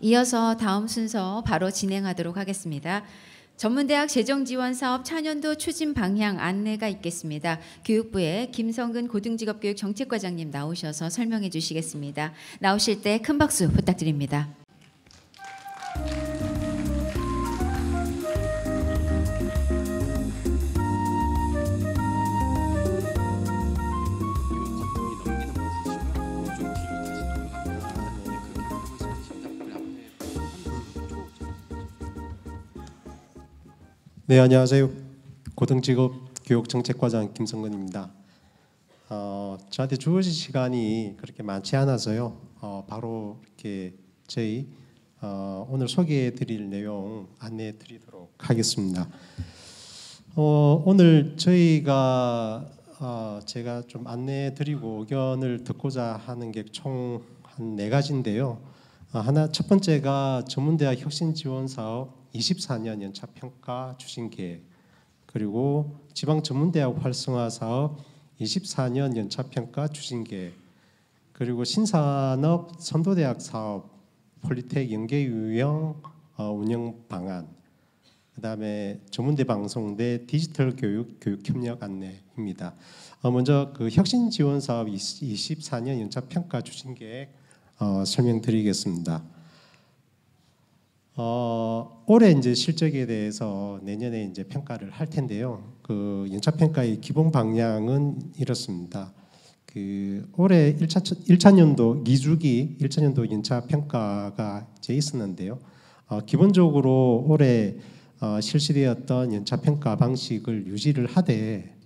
이어서 다음 순서 바로 진행하도록 하겠습니다. 전문대학 재정지원사업 차년도 추진 방향 안내가 있겠습니다. 교육부의 김성근 고등직업교육정책과장님 나오셔서 설명해 주시겠습니다. 나오실 때 큰 박수 부탁드립니다. 네, 안녕하세요. 고등직업교육정책과장 김성근입니다. 저한테 주어진 시간이 그렇게 많지 않아서요. 바로 이렇게 저희 오늘 소개해드릴 내용 안내해드리도록 하겠습니다. 오늘 저희가 제가 좀 안내해드리고 의견을 듣고자 하는 게 총 한 4가지인데요. 첫 번째가 전문대학 혁신지원사업 24년 연차평가 추진계획, 그리고 지방전문대학 활성화사업 24년 연차평가 추진계획, 그리고 신산업 선도대학 사업 폴리텍 연계유형 운영방안, 그 다음에 전문대 방송대 디지털 교육 협력 안내입니다. 먼저 그 혁신지원사업 24년 연차평가 추진계획 설명드리겠습니다. 올해 이제 실적에 대해서 내년에 이제 평가를 할 텐데요. 그 연차 평가의 기본 방향은 이렇습니다. 그 올해 1차년도 2주기 1차년도 연차 평가가 이제 있었는데요. 기본적으로 올해 실시되었던 연차 평가 방식을 유지를 하되,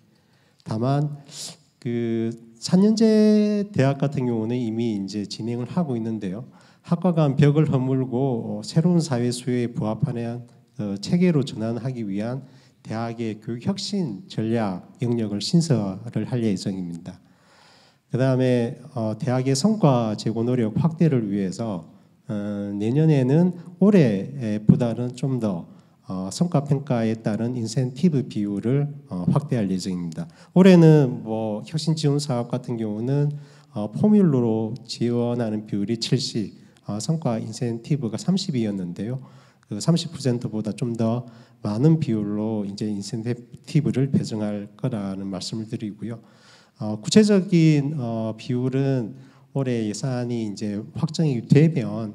다만 그 4년제 대학 같은 경우는 이미 이제 진행을 하고 있는데요. 학과 간 벽을 허물고 새로운 사회 수요에 부합하는 체계로 전환하기 위한 대학의 교육 혁신 전략 영역을 신설을 할 예정입니다. 그 다음에 대학의 성과 제고 노력 확대를 위해서 내년에는 올해보다는 좀 더 성과 평가에 따른 인센티브 비율을 확대할 예정입니다. 올해는 뭐 혁신 지원 사업 같은 경우는 포뮬러로 지원하는 비율이 70, 성과 인센티브가 30이었는데요. 그 30%보다 좀 더 많은 비율로 이제 인센티브를 배정할 거라는 말씀을 드리고요. 구체적인 비율은 올해 예산이 이제 확정이 되면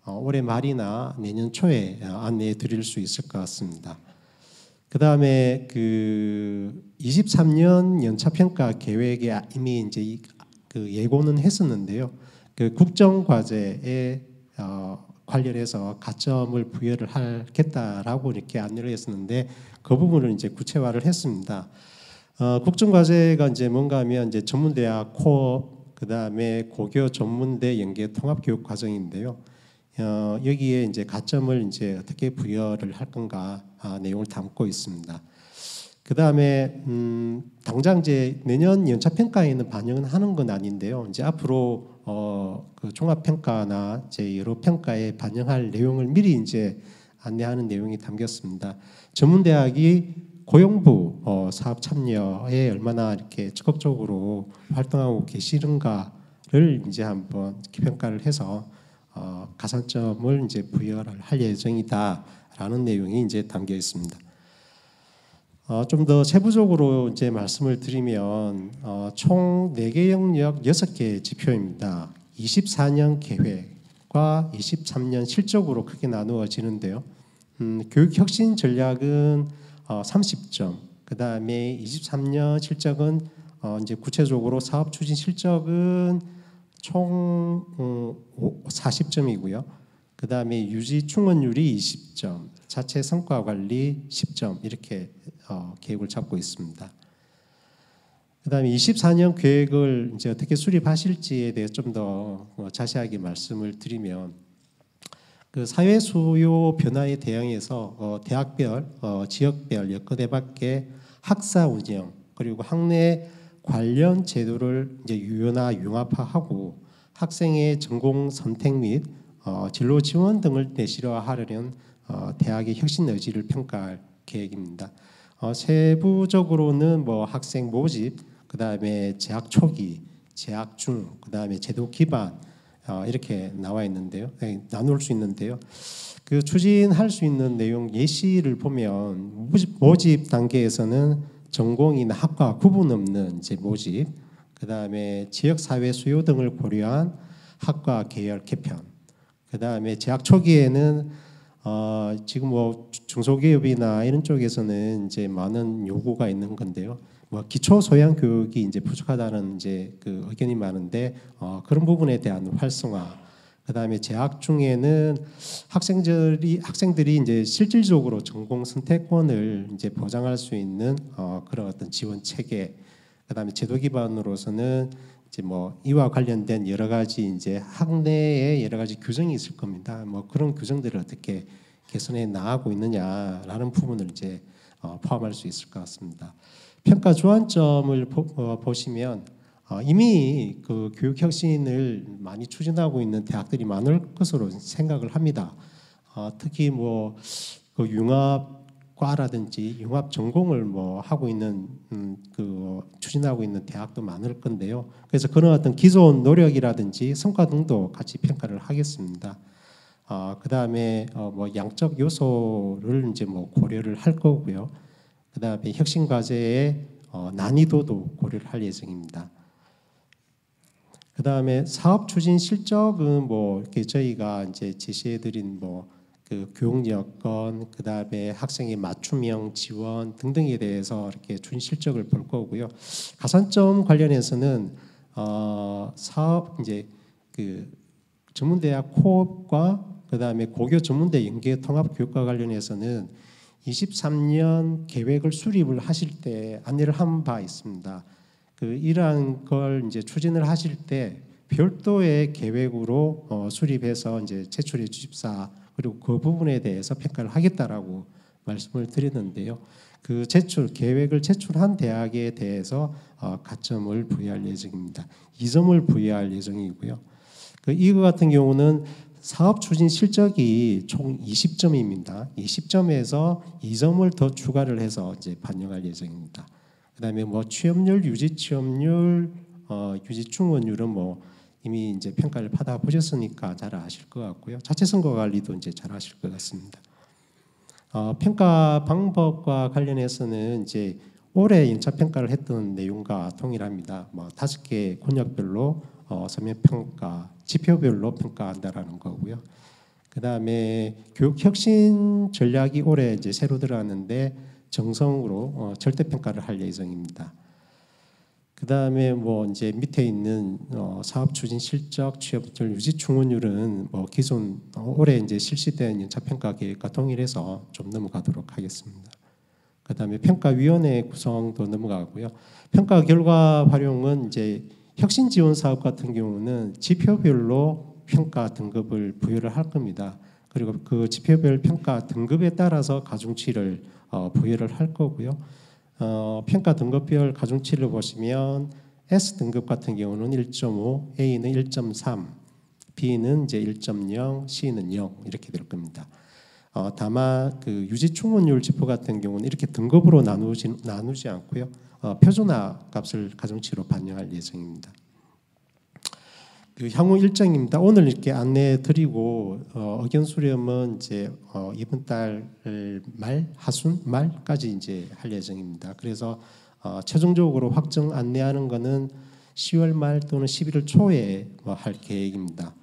올해 말이나 내년 초에 안내해 드릴 수 있을 것 같습니다. 그 다음에 그 23년 연차평가 계획에 이미 이제 그 예고는 했었는데요. 그 국정과제에 관련해서 가점을 부여를 하겠다라고 이렇게 안내를 했었는데, 그 부분을 이제 구체화를 했습니다. 국정과제가 이제 뭔가 하면 이제 전문대학 코어, 그 다음에 고교 전문대 연계 통합교육 과정인데요. 여기에 이제 가점을 이제 어떻게 부여를 할 건가 내용을 담고 있습니다. 그 다음에 당장 이제 내년 연차 평가에는 반영은 하는 건 아닌데요. 이제 앞으로 그 종합 평가나 이제 여러 평가에 반영할 내용을 미리 이제 안내하는 내용이 담겼습니다. 전문대학이 고용부 사업 참여에 얼마나 이렇게 적극적으로 활동하고 계시는가를 이제 한번 평가를 해서 가산점을 이제 부여를 할 예정이다라는 내용이 이제 담겨 있습니다. 좀 더 세부적으로 이제 말씀을 드리면 총 4개 영역 6개 지표입니다. 24년 계획과 23년 실적으로 크게 나누어지는데요. 교육 혁신 전략은 30점, 그 다음에 23년 실적은 이제 구체적으로 사업 추진 실적은 총 40점이고요. 그 다음에 유지 충원율이 20점, 자체 성과 관리 10점 이렇게 계획을 잡고 있습니다. 그 다음에 24년 계획을 이제 어떻게 수립하실지에 대해 좀 더 자세하게 말씀을 드리면, 그 사회 수요 변화에 대응해서 대학별, 지역별 여건에 맞게 학사 운영 그리고 학내 관련 제도를 이제 유연화 융합화하고 학생의 전공 선택 및 진로 지원 등을 내실화하려는 대학의 혁신 의지를 평가할 계획입니다. 세부적으로는 뭐 학생 모집, 그 다음에 재학 초기, 재학 중, 그 다음에 제도 기반, 이렇게 나와 있는데요. 나눌 수 있는데요. 그 추진할 수 있는 내용 예시를 보면 모집 단계에서는 전공이나 학과 구분 없는 이제 모집, 그 다음에 지역 사회 수요 등을 고려한 학과 계열 개편, 그 다음에 재학 초기에는 지금 뭐 중소기업이나 이런 쪽에서는 이제 많은 요구가 있는 건데요. 뭐 기초 소양 교육이 이제 부족하다는 이제 그 의견이 많은데 그런 부분에 대한 활성화. 그다음에 재학 중에는 학생들이 이제 실질적으로 전공 선택권을 이제 보장할 수 있는 그런 어떤 지원 체계. 그다음에 제도 기반으로서는 이제 뭐 이와 관련된 여러 가지 이제 학내에 여러 가지 규정이 있을 겁니다. 뭐 그런 규정들을 어떻게 개선해 나가고 있느냐라는 부분을 이제 포함할 수 있을 것 같습니다. 평가 주안점을 보시면 이미 그 교육 혁신을 많이 추진하고 있는 대학들이 많을 것으로 생각을 합니다. 특히 뭐 그 융합과라든지 융합 전공을 뭐 하고 있는 그 추진하고 있는 대학도 많을 건데요. 그래서 그런 어떤 기존 노력이라든지 성과 등도 같이 평가를 하겠습니다. 그 다음에 뭐 양적 요소를 이제 뭐 고려를 할 거고요. 그 다음에 혁신 과제의 난이도도 고려를 할 예정입니다. 그 다음에 사업 추진 실적은 뭐 이렇게 저희가 이제 제시해드린 뭐 그 교육 여건, 그 다음에 학생의 맞춤형 지원 등등에 대해서 이렇게 추진 실적을 볼 거고요. 가산점 관련해서는 사업 이제 그 전문대학 코업과 그 다음에 고교 전문대 연계 통합 교육과 관련해서는 23년 계획을 수립을 하실 때 안내를 한 바 있습니다. 그 이러한 걸 이제 추진을 하실 때 별도의 계획으로 수립해서 이제 제출해 주십사, 그리고 그 부분에 대해서 평가를 하겠다라고 말씀을 드렸는데요. 그 계획을 제출한 대학에 대해서 가점을 부여할 예정입니다. 2점을 부여할 예정이고요. 이거 같은 경우는 사업 추진 실적이 총 20점입니다. 20점에서 2점을 더 추가를 해서 이제 반영할 예정입니다. 그다음에 뭐 취업률, 유지 취업률, 유지 충원율은 뭐 이미 이제 평가를 받아 보셨으니까 잘 아실 것 같고요. 자체 선거 관리도 이제 잘 아실 것 같습니다. 평가 방법과 관련해서는 이제 올해 연차 평가를 했던 내용과 동일합니다. 뭐 5개 권역별로 서면 평가, 지표별로 평가한다라는 거고요. 그다음에 교육 혁신 전략이 올해 이제 새로 들어왔는데 정성으로 절대 평가를 할 예정입니다. 그다음에 뭐 이제 밑에 있는 사업 추진 실적, 취업률, 유지 충원율은 뭐 기존 올해 이제 실시된 연차 평가 계획과 동일해서 좀 넘어가도록 하겠습니다. 그다음에 평가위원회 구성도 넘어가고요. 평가 결과 활용은 이제 혁신 지원 사업 같은 경우는 지표별로 평가 등급을 부여를 할 겁니다. 그리고 그 지표별 평가 등급에 따라서 가중치를 부여를 할 거고요. 평가 등급별 가중치를 보시면 S 등급 같은 경우는 1.5, A는 1.3, B는 이제 1.0, C는 0 이렇게 될 겁니다. 다만 그 유지 충원율 지표 같은 경우는 이렇게 등급으로 나누지 않고요. 표준화 값을 가중치로 반영할 예정입니다. 그 향후 일정입니다. 오늘 이렇게 안내 드리고 의견 수렴은 이제 이번 달 말 하순 말까지 이제 할 예정입니다. 그래서 최종적으로 확정 안내하는 거는 10월 말 또는 11월 초에 뭐 할 계획입니다.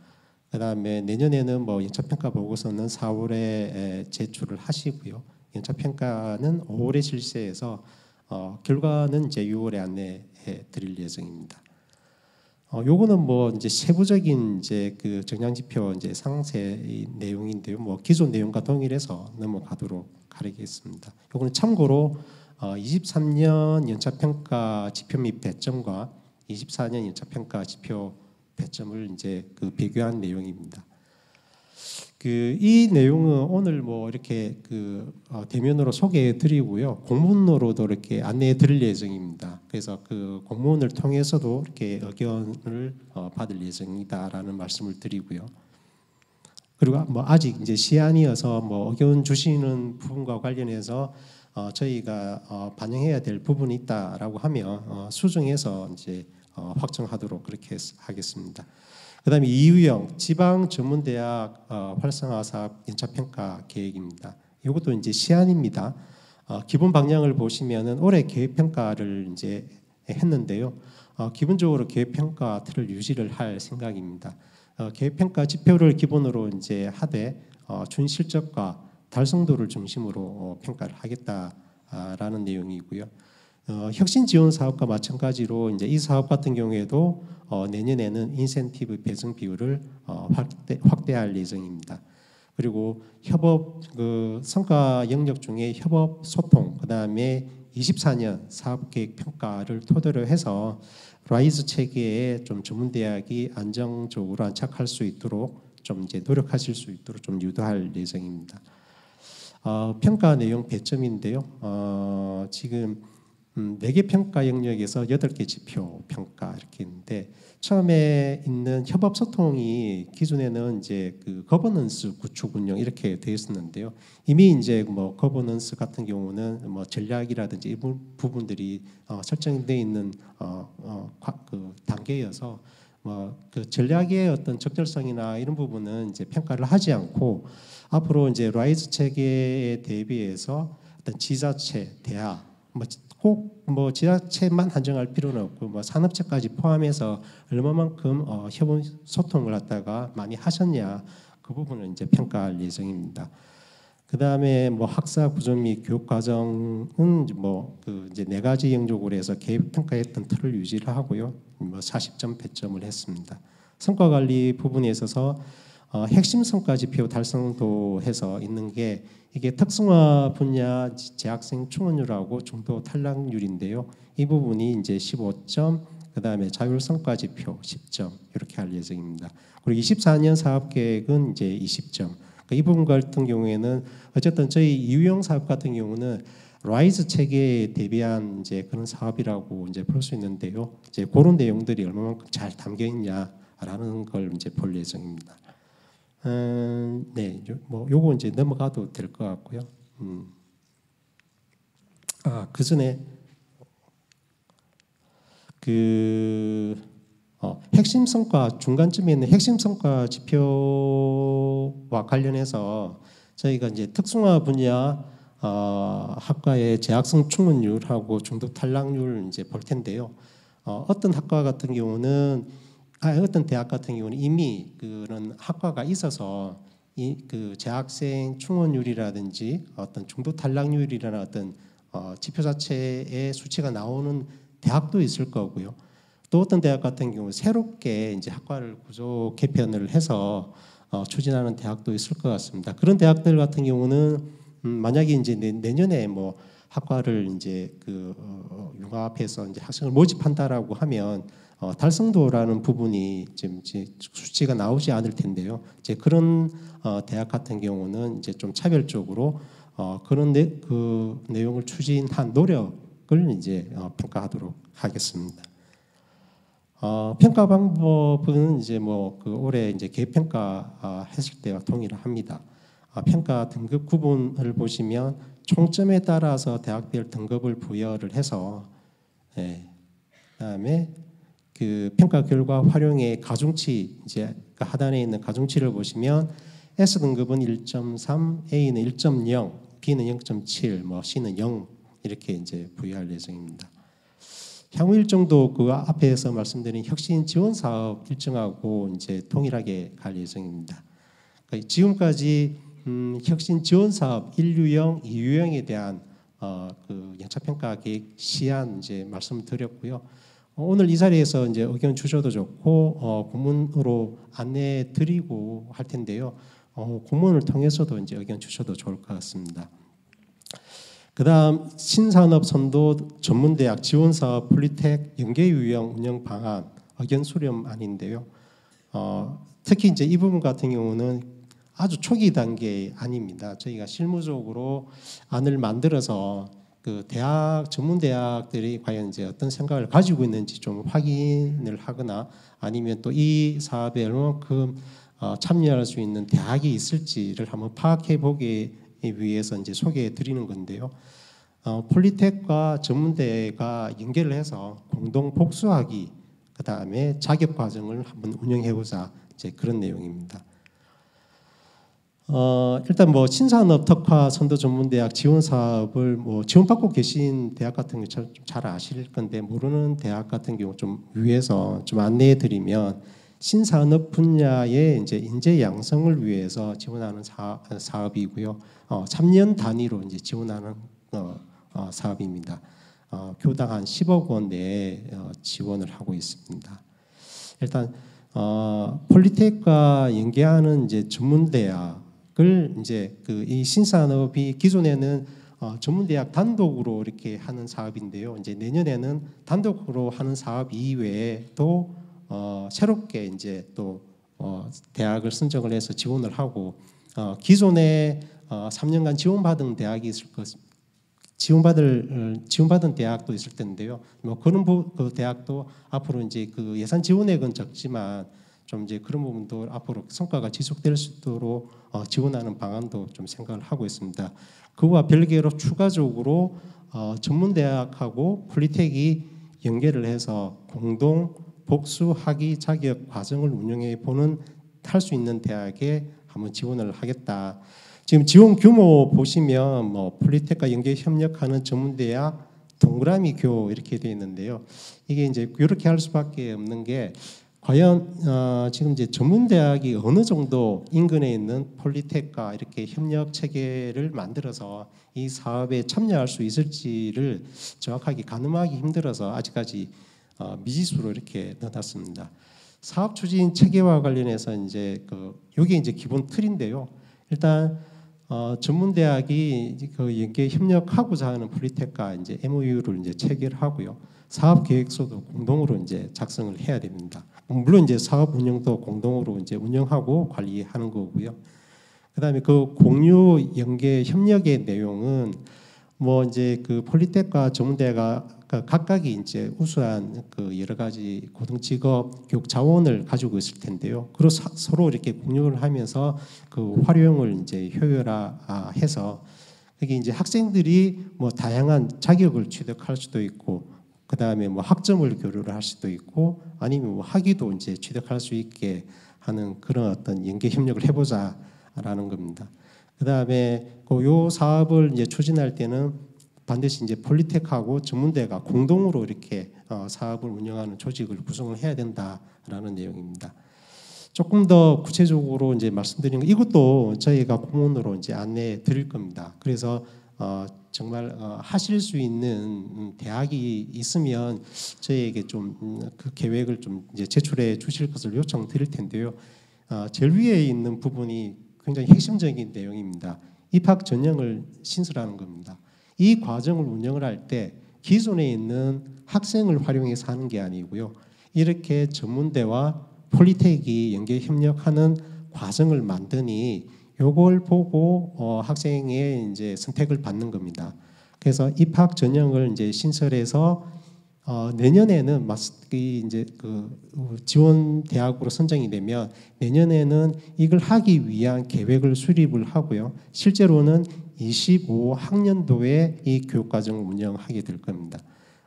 그다음에 내년에는 뭐 연차평가 보고서는 4월에 제출을 하시고요. 연차평가는 5월에 실시해서 결과는 이제 6월에 안내해 드릴 예정입니다. 요거는 뭐 이제 세부적인 이제 그 정량 지표 이제 상세 내용인데요. 뭐 기존 내용과 동일해서 넘어가도록 하겠습니다. 요거는 참고로 23년 연차평가 지표 및 배점과 24년 연차평가 지표 배점을 이제 그 비교한 내용입니다. 이 내용은 오늘 뭐 이렇게 그 대면으로 소개해 드리고요. 공문으로도 이렇게 안내해 드릴 예정입니다. 그래서 그 공문을 통해서도 이렇게 의견을 받을 예정이다라는 말씀을 드리고요. 그리고 뭐 아직 이제 시안이어서 뭐 의견 주시는 부분과 관련해서 저희가 반영해야 될 부분이 있다라고 하면 수정해서 이제 확정하도록 그렇게 하겠습니다. 그다음에 이유영 지방 전문대학 활성화 사업 연차 평가 계획입니다. 이것도 이제 시안입니다. 기본 방향을 보시면은 올해 계획 평가를 이제 했는데요. 기본적으로 계획 평가 틀을 유지를 할 생각입니다. 계획 평가 지표를 기본으로 이제 하되 준 실적과 달성도를 중심으로 평가를 하겠다라는 내용이고요. 혁신 지원 사업과 마찬가지로 이제 이 사업 같은 경우에도 내년에는 인센티브 배정 비율을 확대할 예정입니다. 그리고 협업 성과 영역 중에 협업 소통 그다음에 24년 사업 계획 평가를 토대로 해서 라이즈 체계에 좀 전문 대학이 안정적으로 안착할 수 있도록 좀 이제 노력하실 수 있도록 좀 유도할 예정입니다. 평가 내용 배점인데요. 지금 4개 평가 영역에서 8개 지표 평가 이렇게 있는데 처음에 있는 협업 소통이 기존에는 이제 그 거버넌스 구축 운영 이렇게 되어 있었는데요. 이미 이제 뭐 거버넌스 같은 경우는 뭐 전략이라든지 이 부분들이 설정되어 있는 그 단계여서 뭐 그 전략의 어떤 적절성이나 이런 부분은 이제 평가를 하지 않고 앞으로 이제 라이즈 체계에 대비해서 어떤 지자체, 대학 꼭 뭐 지자체만 한정할 필요는 없고 뭐 산업체까지 포함해서 얼마만큼 협업 소통을 갖다가 많이 하셨냐 그 부분을 이제 평가할 예정입니다. 그 다음에 뭐 학사 구조 및 교육 과정은 뭐 그 이제 4가지 영역으로 해서 계획 평가했던 틀을 유지를 하고요. 뭐 40점 배점을 했습니다. 성과 관리 부분에 있어서 핵심 성과 지표 달성도 해서 있는 게 이게 특성화 분야 재학생 충원율하고 중도 탈락률인데요. 이 부분이 이제 15점, 그다음에 자율 성과 지표 10점 이렇게 할 예정입니다. 그리고 24년 사업 계획은 이제 20점. 그러니까 이 부분 같은 경우에는 어쨌든 저희 이유영 사업 같은 경우는 라이즈 체계에 대비한 이제 그런 사업이라고 이제 볼 수 있는데요. 이제 그런 내용들이 얼마만큼 잘 담겨 있냐라는 걸 이제 볼 예정입니다. 네, 뭐 요거 이제 넘어가도 될 것 같고요. 그 전에 핵심 성과 중간쯤에 있는 핵심 성과 지표와 관련해서 저희가 이제 특성화 분야 학과의 재학생 충원율하고 중도 탈락률 이제 볼 텐데요. 어떤 학과 같은 경우는 어떤 대학 같은 경우는 이미 그런 학과가 있어서 그 재학생 충원율이라든지 어떤 중도 탈락률이라는 어떤 지표 자체의 수치가 나오는 대학도 있을 거고요. 또 어떤 대학 같은 경우 새롭게 이제 학과를 구조 개편을 해서 추진하는 대학도 있을 것 같습니다. 그런 대학들 같은 경우는 만약에 이제 내년에 뭐 학과를 이제 융합해서 이제 학생을 모집한다라고 하면 달성도라는 부분이 지금 수치가 나오지 않을 텐데요. 이제 그런 대학 같은 경우는 이제 좀 차별적으로 그런 그 내용을 추진한 노력을 이제 평가하도록 하겠습니다. 평가 방법은 이제 뭐 그 올해 이제 계획평가 했을 때와 동일합니다. 평가 등급 구분을 보시면 총점에 따라서 대학별 등급을 부여를 해서 그다음에 그 평가 결과 활용의 가중치 이제 그 하단에 있는 가중치를 보시면 S 등급은 1.3, A는 1.0, B는 0.7, 뭐 C는 0 이렇게 이제 부여할 예정입니다. 향후 일정도 그 앞에서 말씀드린 혁신 지원 사업 일정하고 이제 동일하게 갈 예정입니다. 그러니까 지금까지 혁신 지원 사업 1유형, 2유형에 대한 그 연차 평가 계획 시안 이제 말씀드렸고요. 오늘 이 자리에서 이제 의견 주셔도 좋고 공문으로 안내해 드리고 할 텐데요. 공문을 통해서도 이제 의견 주셔도 좋을 것 같습니다. 그다음 신산업 선도 전문대학 지원사업 폴리텍 연계유형 운영 방안 의견 수렴안인데요. 특히 이제 이 부분 같은 경우는 아주 초기 단계 아닙니다. 저희가 실무적으로 안을 만들어서 그 대학 전문 대학들이 과연 이제 어떤 생각을 가지고 있는지 좀 확인을 하거나 아니면 또 이 사업에 얼마만큼 참여할 수 있는 대학이 있을지를 한번 파악해 보기 위해서 이제 소개해 드리는 건데요. 폴리텍과 전문대가 연계를 해서 공동 복수학위 그 다음에 자격 과정을 한번 운영해보자 이제 그런 내용입니다. 일단 뭐 신산업 특화 선도 전문대학 지원 사업을 뭐 지원받고 계신 대학 같은 경우 잘 아실 건데 모르는 대학 같은 경우 좀 위해서 좀 안내해 드리면 신산업 분야의 이제 인재 양성을 위해서 지원하는 사업이고요. 3년 단위로 이제 지원하는 사업입니다. 교당 한 10억 원 내에 지원을 하고 있습니다. 일단 폴리텍과 연계하는 이제 전문대학을 이제 그 이 신산업이 기존에는 전문대학 단독으로 이렇게 하는 사업인데요. 이제 내년에는 단독으로 하는 사업 이외에 또 새롭게 이제 또 대학을 선정을 해서 지원을 하고 기존에 3년간 지원받은 대학이 있을 것입니다. 지원받은 대학도 있을 텐데요. 뭐 그런 그 대학도 앞으로 이제 그 예산 지원액은 적지만 좀 이제 그런 부분도 앞으로 성과가 지속될 수 있도록 지원하는 방안도 좀 생각을 하고 있습니다. 그와 별개로 추가적으로 전문대학하고 폴리텍이 연계를 해서 공동 복수 학위 자격 과정을 운영해 보는 할 수 있는 대학에 한번 지원을 하겠다. 지금 지원 규모 보시면 뭐 폴리텍과 연계 협력하는 전문대학 동그라미 교 이렇게 되어 있는데요. 이게 이제 이렇게 할 수밖에 없는 게 과연 지금 이제 전문대학이 어느 정도 인근에 있는 폴리텍과 이렇게 협력 체계를 만들어서 이 사업에 참여할 수 있을지를 정확하게 가늠하기 힘들어서 아직까지 미지수로 이렇게 넣어놨습니다. 사업 추진 체계와 관련해서 이제 여기 이제 기본 틀인데요. 일단 전문대학이 그 연계 협력하고자 하는 폴리텍과 이제 MOU를 이제 체결하고요. 사업 계획서도 공동으로 이제 작성을 해야 됩니다. 물론 이제 사업 운영도 공동으로 이제 운영하고 관리하는 거고요. 그다음에 그 공유 연계 협력의 내용은 뭐 이제 그 폴리텍과 전문대가 각각이 이제 우수한 그 여러 가지 고등직업 교육 자원을 가지고 있을 텐데요. 그리고 서로 이렇게 공유를 하면서 그 활용을 이제 효율화해서 여기 이제 학생들이 뭐 다양한 자격을 취득할 수도 있고, 그 다음에 뭐 학점을 교류를 할 수도 있고, 아니면 뭐 학위도 이제 취득할 수 있게 하는 그런 어떤 연계 협력을 해보자라는 겁니다. 그 다음에 요 사업을 이제 추진할 때는 반드시 이제 폴리텍하고 전문대가 공동으로 이렇게 사업을 운영하는 조직을 구성을 해야 된다라는 내용입니다. 조금 더 구체적으로 이제 말씀드리는 거, 이것도 저희가 공문으로 이제 안내해 드릴 겁니다. 그래서 정말 하실 수 있는 대학이 있으면 저희에게 좀 그 계획을 좀 이제 제출해 주실 것을 요청드릴 텐데요. 제일 위에 있는 부분이 굉장히 핵심적인 내용입니다. 입학 전형을 신설하는 겁니다. 이 과정을 운영을 할 때 기존에 있는 학생을 활용해서 하는 게 아니고요. 이렇게 전문대와 폴리텍이 연계 협력하는 과정을 만드니 요걸 보고 학생의 이제 선택을 받는 겁니다. 그래서 입학 전형을 이제 신설해서 내년에는 이제 그 지원 대학으로 선정이 되면 내년에는 이걸 하기 위한 계획을 수립을 하고요. 실제로는 25학년도에 이 교육 과정을 운영하게 될 겁니다.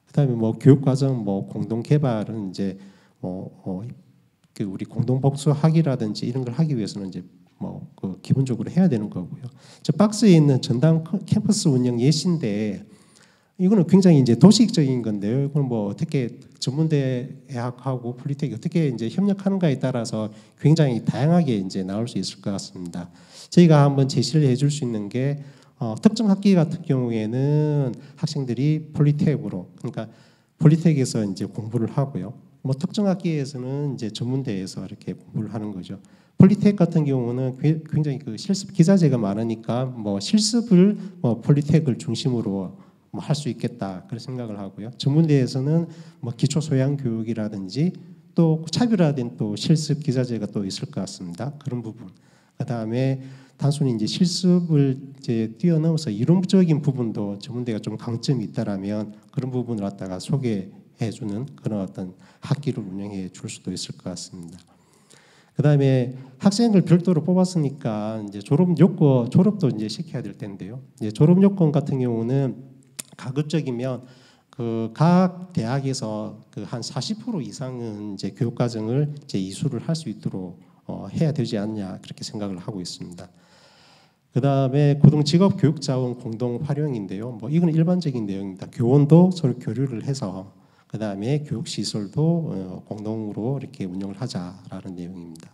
그다음에 뭐 교육 과정 뭐 공동 개발은 이제 그 우리 공동 복수 학위라든지 이런 걸 하기 위해서는 이제 뭐 그 기본적으로 해야 되는 거고요. 저 박스에 있는 전담 캠퍼스 운영 예시인데 이거는 굉장히 이제 도식적인 건데요. 이건 뭐 어떻게 전문대학하고 폴리텍이 어떻게 이제 협력하는가에 따라서 굉장히 다양하게 이제 나올 수 있을 것 같습니다. 저희가 한번 제시를 해줄 수 있는 게 특정 학기 같은 경우에는 학생들이 폴리텍으로, 그러니까 폴리텍에서 이제 공부를 하고요. 뭐 특정 학기에서는 이제 전문대에서 이렇게 공부를 하는 거죠. 폴리텍 같은 경우는 굉장히 그 실습 기자재가 많으니까 뭐 실습을 뭐 폴리텍을 중심으로 뭐 할 수 있겠다 그런 생각을 하고요. 전문대에서는 뭐 기초 소양 교육이라든지 또 차별화된 또 실습 기자재가 또 있을 것 같습니다. 그런 부분. 그다음에 단순히 이제 실습을 이제 뛰어넘어서 이론적인 부분도 전문대가 좀 강점이 있다라면 그런 부분을 갖다가 소개해주는 그런 어떤 학기를 운영해 줄 수도 있을 것 같습니다. 그다음에 학생을 별도로 뽑았으니까 이제 졸업도 이제 시켜야 될 텐데요. 이제 졸업 요건 같은 경우는 가급적이면 그 각 대학에서 그 한 40% 이상은 이제 교육 과정을 이제 이수를 할 수 있도록 해야 되지 않냐 그렇게 생각을 하고 있습니다. 그 다음에 고등직업교육자원 공동 활용인데요. 뭐 이건 일반적인 내용입니다. 교원도 서로 교류를 해서 그 다음에 교육시설도 공동으로 이렇게 운영을 하자라는 내용입니다.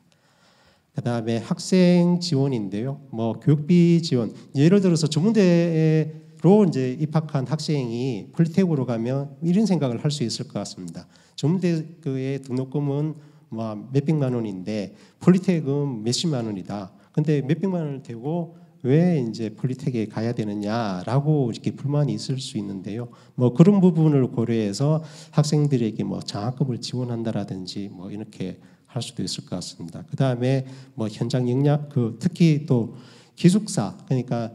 그 다음에 학생 지원인데요. 뭐 교육비 지원. 예를 들어서 전문대로 이제 입학한 학생이 폴리텍으로 가면 이런 생각을 할 수 있을 것 같습니다. 전문대의 등록금은 뭐 몇백만 원인데 폴리텍은 몇십만 원이다. 근데 몇백만 원을 대고 왜 이제 폴리텍에 가야 되느냐라고 이렇게 불만이 있을 수 있는데요. 뭐 그런 부분을 고려해서 학생들에게 뭐 장학금을 지원한다라든지 뭐 이렇게 할 수도 있을 것 같습니다. 그 다음에 뭐 현장 역량, 특히 또 기숙사, 그러니까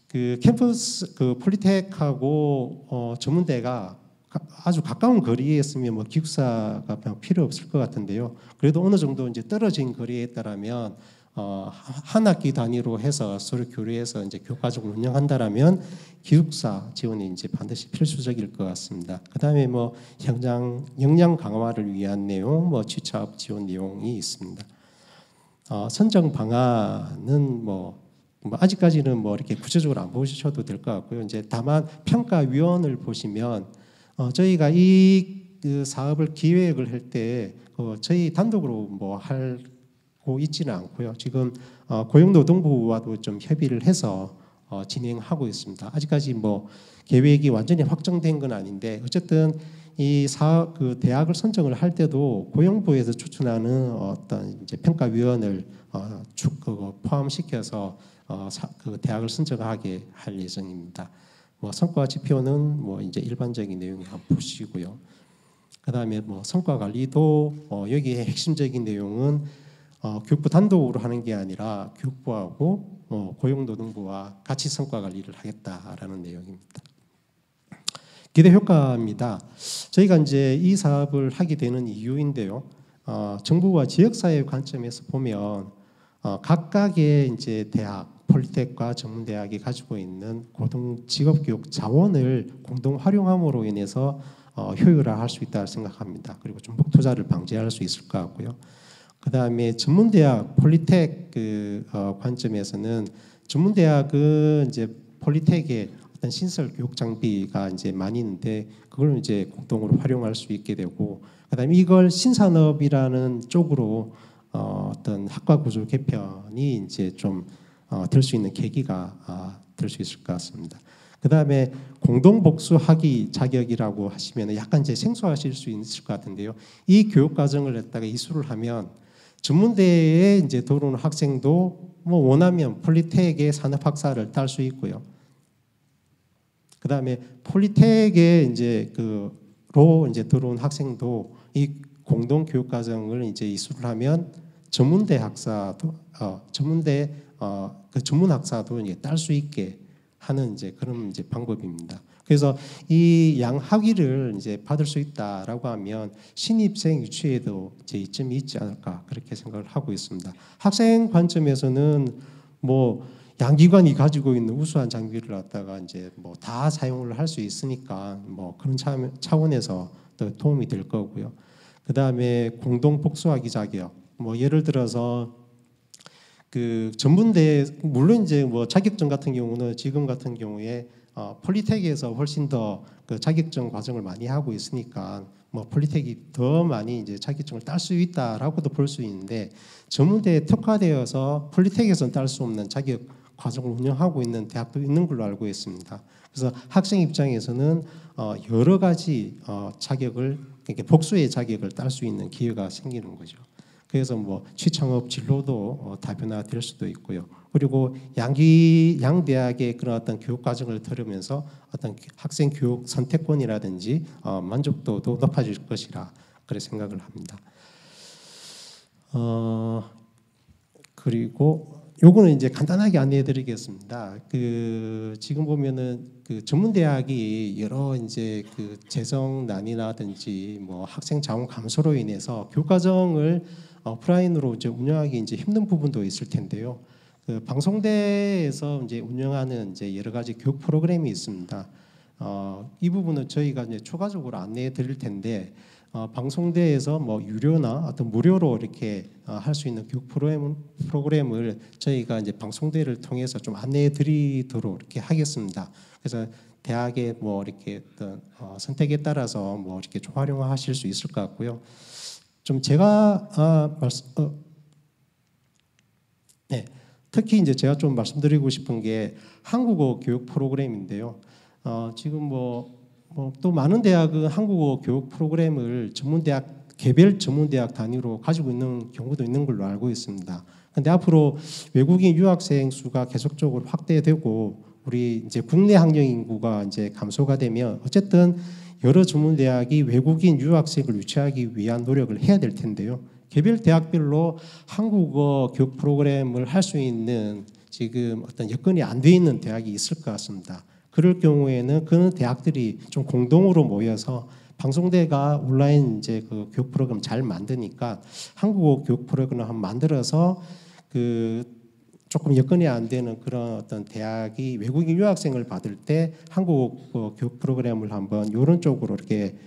그 캠퍼스 그 폴리텍하고 전문대가 아주 가까운 거리에 있으면 뭐 기숙사가 필요 없을 것 같은데요. 그래도 어느 정도 이제 떨어진 거리에 있다라면 한 학기 단위로 해서 서로 교류해서 이제 교과정을 운영한다라면 기숙사 지원이 이제 반드시 필수적일 것 같습니다. 그다음에 뭐 현장 역량 강화를 위한 내용, 뭐 취업 지원 내용이 있습니다. 선정 방안은 뭐 아직까지는 뭐 이렇게 구체적으로 안 보셔도 될 것 같고요. 이제 다만 평가위원을 보시면 저희가 그 사업을 기획을 할 때 저희 단독으로 뭐 하고 있지는 않고요. 지금 고용노동부와도 좀 협의를 해서 진행하고 있습니다. 아직까지 뭐 계획이 완전히 확정된 건 아닌데 어쨌든 이 사업 그 대학을 선정을 할 때도 고용부에서 추천하는 어떤 이제 평가위원을 포함시켜서 그 대학을 선정하게 할 예정입니다. 뭐 성과 지표는 뭐 이제 일반적인 내용을 한번 보시고요. 그다음에 뭐 성과 관리도 여기에 핵심적인 내용은 교육부 단독으로 하는 게 아니라 교육부하고 고용노동부와 같이 성과 관리를 하겠다라는 내용입니다. 기대 효과입니다. 저희가 이제 이 사업을 하게 되는 이유인데요. 정부와 지역사회 관점에서 보면 각각의 이제 대학, 폴리텍과 전문대학이 가지고 있는 고등직업교육 자원을 공동 활용함으로 인해서 효율화할 수 있다고 생각합니다. 그리고 중복 투자를 방지할 수 있을 것 같고요. 그다음에 전문대학, 폴리텍 관점에서는 전문대학은 이제 폴리텍의 어떤 신설 교육 장비가 이제 많이 있는데 그걸 이제 공동으로 활용할 수 있게 되고, 그다음에 이걸 신산업이라는 쪽으로 어떤 학과 구조 개편이 이제 좀 될 수 있는 계기가 될 수 있을 것 같습니다. 그다음에 공동 복수 학위 자격이라고 하시면 약간 이제 생소하실 수 있을 것 같은데요. 이 교육 과정을 갖다가 이수를 하면 전문대에 이제 들어오는 학생도 뭐 원하면 폴리텍의 산업학사를 딸 수 있고요. 그다음에 폴리텍에 이제 그로 이제 들어온 학생도 이 공동 교육 과정을 이제 이수를 하면 전문대 학사도 전문대 그 전문 학사도 이제 딸 수 있게 하는 이제 그런 이제 방법입니다. 그래서 이 양학위를 이제 받을 수 있다라고 하면 신입생 유치에도 이제 이점이 있지 않을까 그렇게 생각을 하고 있습니다. 학생 관점에서는 뭐 양기관이 가지고 있는 우수한 장비를 갖다가 이제 뭐 다 사용을 할 수 있으니까 뭐 그런 차원에서 더 도움이 될 거고요. 그 다음에 공동 복수학위 자격, 뭐 예를 들어서 그 전문대 물론 이제 뭐 자격증 같은 경우는 지금 같은 경우에 폴리텍에서 훨씬 더 그 자격증 과정을 많이 하고 있으니까 뭐 폴리텍이 더 많이 이제 자격증을 딸 수 있다라고도 볼 수 있는데 전문대에 특화되어서 폴리텍에서는 딸 수 없는 자격 과정을 운영하고 있는 대학도 있는 걸로 알고 있습니다. 그래서 학생 입장에서는 여러 가지 자격을 이렇게 복수의 자격을 딸 수 있는 기회가 생기는 거죠. 그래서 뭐 취창업 진로도 다변화될 수도 있고요. 그리고 양 대학의 그런 어떤 교육 과정을 들으면서 어떤 학생 교육 선택권이라든지 만족도도 높아질 것이라 그렇게 생각을 합니다. 그리고 요거는 이제 간단하게 안내해드리겠습니다. 그 지금 보면은 그 전문대학이 여러 이제 그 재정난이라든지 뭐 학생 자원 감소로 인해서 교과정을 오프라인으로 이제 운영하기 이제 힘든 부분도 있을 텐데요. 그 방송대에서 이제 운영하는 이제 여러 가지 교육 프로그램이 있습니다. 이 부분은 저희가 이제 추가적으로 안내해 드릴 텐데 방송대에서 뭐 유료나 어떤 무료로 이렇게 할 수 있는 교육 프로그램을 저희가 이제 방송대를 통해서 좀 안내해 드리도록 이렇게 하겠습니다. 그래서 대학의 뭐 이렇게 어떤 선택에 따라서 뭐 이렇게 좀 활용하실 수 있을 것 같고요. 좀 제가 네, 특히 이제 제가 좀 말씀드리고 싶은 게 한국어 교육 프로그램인데요. 지금 또 많은 대학은 한국어 교육 프로그램을 전문대학 개별 전문대학 단위로 가지고 있는 경우도 있는 걸로 알고 있습니다. 근데 앞으로 외국인 유학생 수가 계속적으로 확대되고 우리 이제 국내 학령 인구가 이제 감소가 되면 어쨌든 여러 전문대학이 외국인 유학생을 유치하기 위한 노력을 해야 될 텐데요. 개별 대학별로 한국어 교육 프로그램을 할 수 있는 지금 어떤 여건이 안 돼 있는 대학이 있을 것 같습니다. 그럴 경우에는 그 대학들이 좀 공동으로 모여서 방송대가 온라인 이제 그 교육 프로그램 잘 만드니까 한국어 교육 프로그램을 한번 만들어서 조금 여건이 안 되는 그런 어떤 대학이 외국인 유학생을 받을 때 한국어 교육 프로그램을 한번 이런 쪽으로 이렇게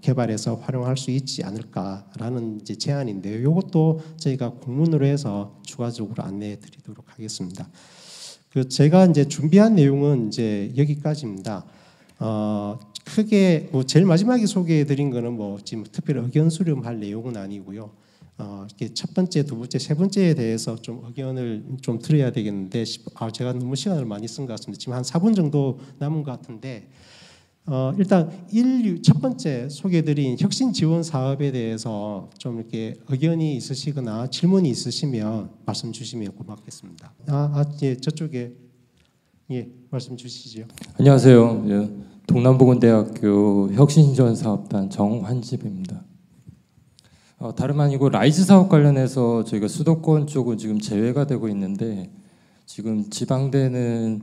개발해서 활용할 수 있지 않을까라는 이제 제안인데요. 이것도 저희가 공문으로 해서 추가적으로 안내해 드리도록 하겠습니다. 제가 이제 준비한 내용은 이제 여기까지입니다. 크게 제일 마지막에 소개해 드린 거는 지금 특별히 의견 수렴할 내용은 아니고요. 이렇게 첫 번째, 두 번째, 세 번째에 대해서 좀 의견을 좀 드려야 되겠는데 제가 너무 시간을 많이 쓴 것 같습니다. 지금 한 4분 정도 남은 것 같은데 일단 첫 번째 소개해드린 혁신 지원 사업에 대해서 좀 이렇게 의견이 있으시거나 질문이 있으시면 말씀 주시면 고맙겠습니다. 예, 저쪽에 말씀 주시죠. 안녕하세요. 동남보건대학교 혁신지원사업단 정환집입니다. 다름 아니고 라이즈 사업 관련해서 저희가 수도권 쪽은 지금 제외가 되고 있는데 지금 지방대는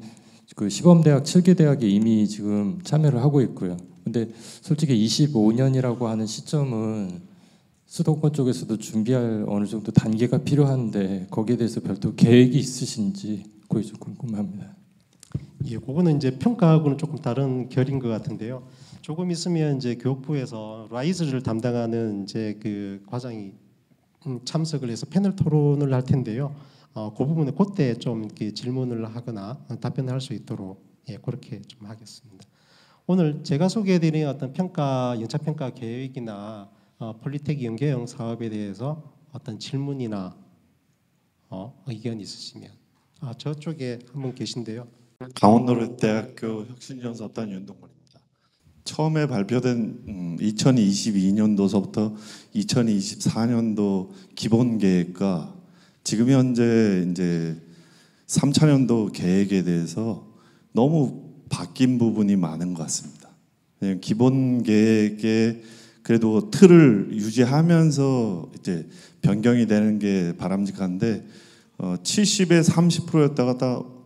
그 시범대학 7개 대학이 이미 지금 참여를 하고 있고요. 근데 솔직히 25년이라고 하는 시점은 수도권 쪽에서도 준비할 어느 정도 단계가 필요한데 거기에 대해서 별도 계획이 있으신지 그게 좀 궁금합니다. 예, 그거는 이제 평가하고는 조금 다른 결인 것 같은데요. 조금 있으면 이제 교육부에서 라이즈를 담당하는 이제 그 과장이 참석을 해서 패널 토론을 할 텐데요. 그 부분에 그때 좀 이렇게 질문을 하거나 답변을 할 수 있도록 그렇게 좀 하겠습니다. 오늘 제가 소개해드린 어떤 연차 평가 계획이나 폴리텍 연계형 사업에 대해서 어떤 질문이나 의견 있으시면 저쪽에 한 분 계신데요. 강원노래대학교 혁신지원사업단 윤동건입니다. 처음에 발표된 2022년도서부터 2024년도 기본 계획과 지금 현재 이제 3차년도 계획에 대해서 너무 바뀐 부분이 많은 것 같습니다. 기본 계획에 그래도 틀을 유지하면서 이제 변경이 되는 게 바람직한데 70에 30%였다가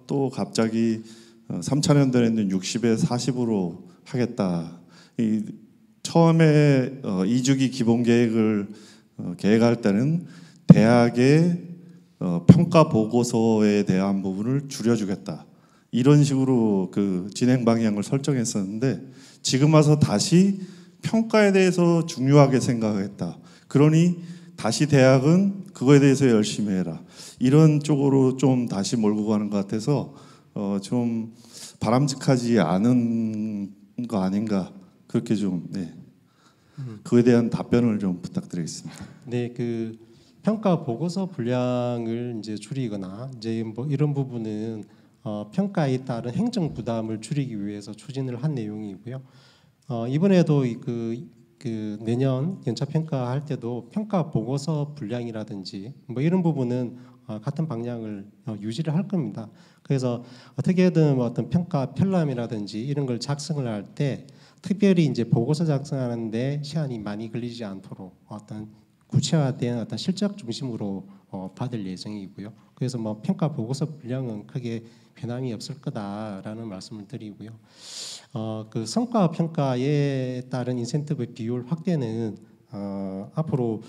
또 갑자기 3차년도에는 60에 40으로 하겠다. 처음에 2주기 기본 계획을 계획할 때는 대학의 평가 보고서에 대한 부분을 줄여주겠다. 이런 식으로 그 진행 방향을 설정했었는데 지금 와서 다시 평가에 대해서 중요하게 생각했다. 그러니 다시 대학은 그거에 대해서 열심히 해라. 이런 쪽으로 좀 다시 몰고 가는 것 같아서 좀 바람직하지 않은 거 아닌가 그렇게 좀 그에 대한 답변을 좀 부탁드리겠습니다. 네, 그 평가 보고서 분량을 이제 줄이거나 이제 이런 부분은 평가에 따른 행정 부담을 줄이기 위해서 추진을 한 내용이고요. 이번에도 그 내년 연차 평가할 때도 평가 보고서 분량이라든지 이런 부분은 같은 방향을 유지를 할 겁니다. 그래서 어떻게든 어떤 평가 편람이라든지 이런 걸 작성을 할 때 특별히 이제 보고서 작성하는데 시간이 많이 걸리지 않도록 어떤 구체화된 어떤 실적 중심으로 받을 예정이고요. 그래서 평가 보고서 분량은 크게 변함이 없을 거다라는 말씀을 드리고요. 그 성과 평가에 따른 인센티브 비율 확대는 앞으로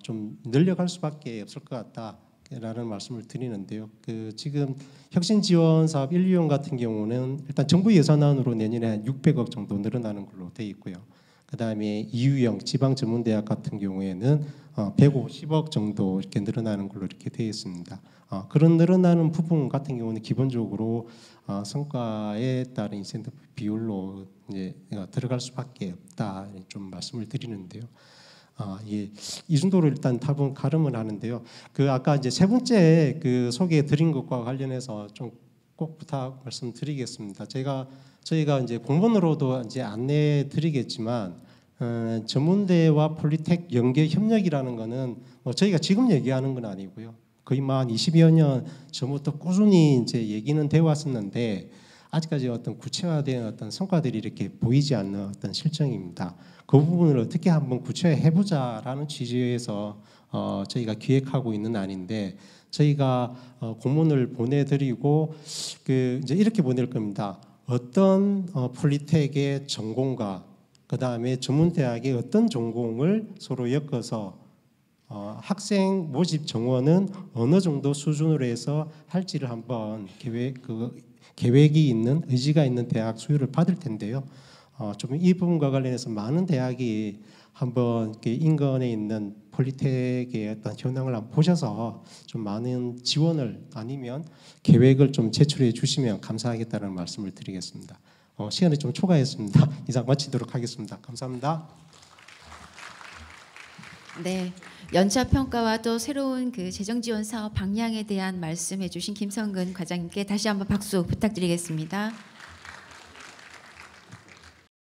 좀 늘려갈 수밖에 없을 것 같다. 라는 말씀을 드리는데요. 지금 혁신 지원 사업 1, 2용 같은 경우는 일단 정부 예산안으로 내년에 한 600억 정도 늘어나는 걸로 돼 있고요. 그다음에 2유형 지방 전문 대학 같은 경우에는 150억 정도 이렇게 늘어나는 걸로 이렇게 되어 있습니다. 그런 늘어나는 부분 같은 경우는 기본적으로 성과에 따른 인센티브 비율로 이제 들어갈 수밖에 없다 좀 말씀을 드리는데요. 예, 이 정도로 일단 답은 가름을 하는데요. 아까 이제 세 번째 소개해 드린 것과 관련해서 좀 꼭 부탁 말씀드리겠습니다. 저희가 이제 공문으로도 이제 안내해 드리겠지만 전문대와 폴리텍 연계 협력이라는 거는 저희가 지금 얘기하는 건 아니고요. 거의 한 20여 년 전부터 꾸준히 이제 얘기는 되어 왔었는데 아직까지 어떤 구체화된 어떤 성과들이 이렇게 보이지 않는 어떤 실정입니다. 그 부분을 어떻게 한번 구체화해 보자라는 취지에서 저희가 기획하고 있는 안인데 저희가 공문을 보내드리고 이제 이렇게 보낼 겁니다. 어떤 폴리텍의 전공과 그 다음에 전문대학의 어떤 전공을 서로 엮어서 학생 모집 정원은 어느 정도 수준으로 해서 할지를 한번 계획이 있는 의지가 있는 대학 수요를 받을 텐데요. 좀 이 부분과 관련해서 많은 대학이 한번 인근에 있는 폴리텍의 어떤 현황을 한번 보셔서 좀 많은 지원을 아니면 계획을 좀 제출해 주시면 감사하겠다는 말씀을 드리겠습니다. 시간이 좀 초과했습니다. 이상 마치도록 하겠습니다. 감사합니다. 네, 연차 평가와 또 새로운 재정 지원 사업 방향에 대한 말씀해 주신 김성근 과장님께 다시 한번 박수 부탁드리겠습니다.